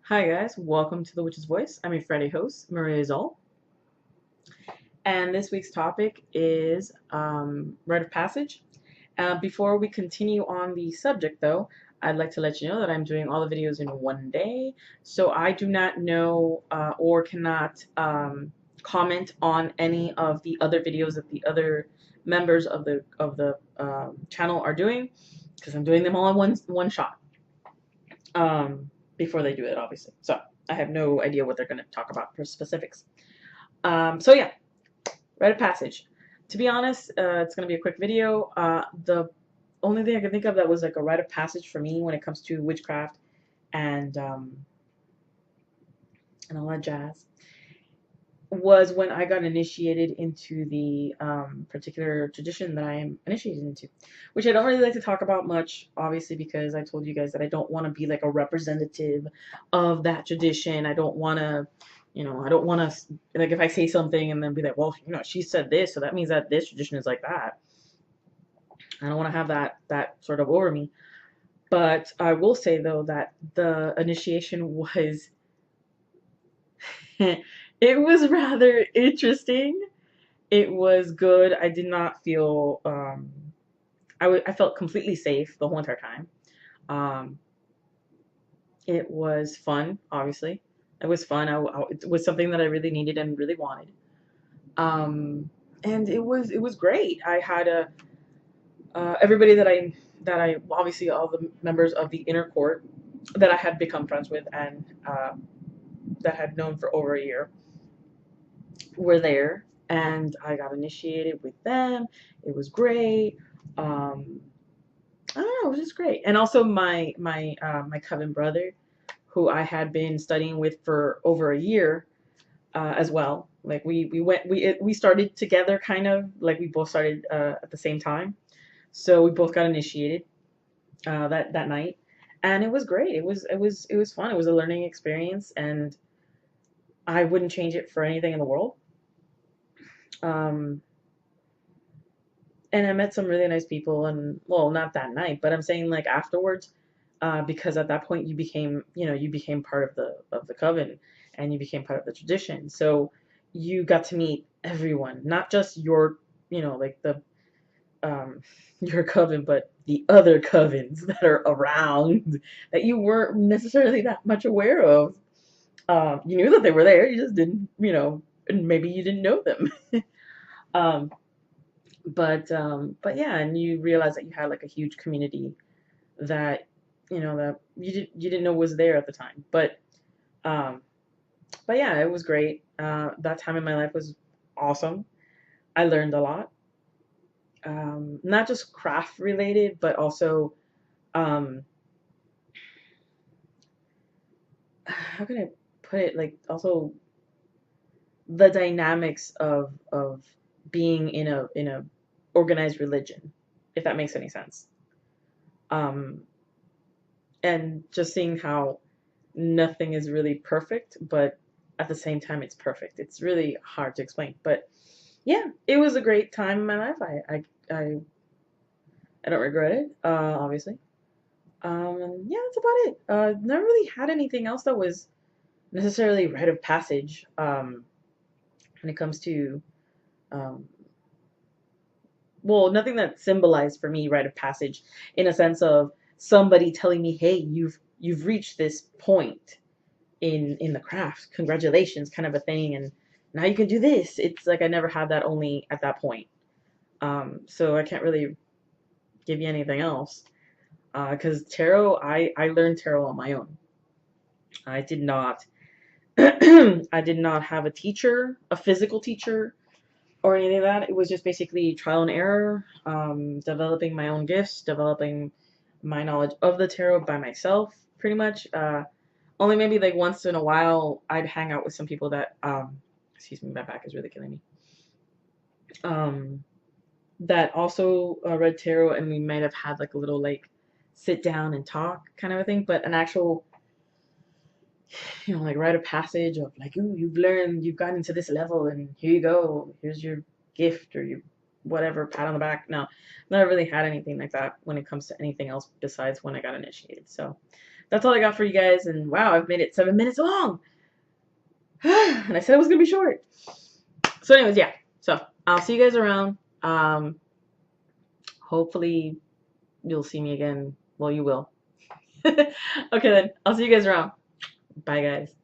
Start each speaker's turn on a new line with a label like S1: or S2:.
S1: Hi guys, welcome to The Witch's Voice. I'm your Friday host, Maria Zoll, and this week's topic is Rite of Passage. Before we continue on the subject though, I'd like to let you know that I'm doing all the videos in one day, so I do not know or cannot comment on any of the other videos that the other members of the channel are doing, because I'm doing them all in one shot. Before they do it, obviously. So I have no idea what they're going to talk about for specifics. So yeah, Rite of Passage. To be honest, it's going to be a quick video. The only thing I can think of that was like a rite of passage for me when it comes to witchcraft and all that jazz was when I got initiated into the particular tradition that I am initiated into, which I don't really like to talk about much, obviously, because I told you guys that I don't want to be like a representative of that tradition. I don't want to, I don't want to, like, if I say something and then be like, well, she said this, so that means that this tradition is like that. I don't want to have that sort of over me. But I will say, though, that the initiation was it was rather interesting. It was good. I did not feel I felt completely safe the whole entire time. Um, it was fun, obviously. It was fun. It was something that I really needed and really wanted. And it was great. I had a everybody that I obviously all the members of the inner court that I had become friends with and that had known for over a year were there, and I got initiated with them. It was great. I don't know, it was just great. And also my coven brother, who I had been studying with for over a year, as well. Like we started together, kind of like we both started at the same time, so we both got initiated that night, and it was great. It was fun. It was a learning experience, and I wouldn't change it for anything in the world. Um, and I met some really nice people, and well, not that night, but I'm saying like afterwards, because at that point you became part of the coven, and you became part of the tradition. So you got to meet everyone, not just like the um, your coven, but the other covens that are around that you weren't necessarily that much aware of. You knew that they were there, you just didn't, and maybe you didn't know them. um, but yeah, and you realize that you had like a huge community that that you didn't know was there at the time. Um but yeah, it was great. That time in my life was awesome. I learned a lot, not just craft related, but also um how can I put it, like also the dynamics of being in a organized religion, if that makes any sense. um and just seeing how nothing is really perfect, but at the same time it's perfect. It's really hard to explain, but yeah, it was a great time in my life. I I don't regret it, obviously. And yeah, that's about it. Never really had anything else that was necessarily rite of passage. When it comes to um, well, nothing that symbolized for me rite of passage in a sense of somebody telling me, "Hey, you've reached this point in the craft. Congratulations," kind of a thing, and now you can do this. It's like I never had that, only at that point. So I can't really give you anything else. Because tarot, I learned tarot on my own. I did not I did not have a teacher, a physical teacher, or anything of that. It was just basically trial and error, developing my own gifts, developing my knowledge of the tarot by myself, pretty much. Only maybe like once in a while I'd hang out with some people that excuse me, my back is really killing me. Um, that also read tarot, and we might have had like a little like sit down and talk kind of a thing, but an actual like rite of passage of like, ooh, you've learned, you've gotten to this level, and here you go, here's your gift or your whatever, pat on the back. No, never really had anything like that when it comes to anything else besides when I got initiated. So that's all I got for you guys. And wow, I've made it 7 minutes long. And I said it was gonna be short. So, anyways, yeah. So I'll see you guys around. Hopefully you'll see me again. Well, you will. Okay then. I'll see you guys around. Bye, guys.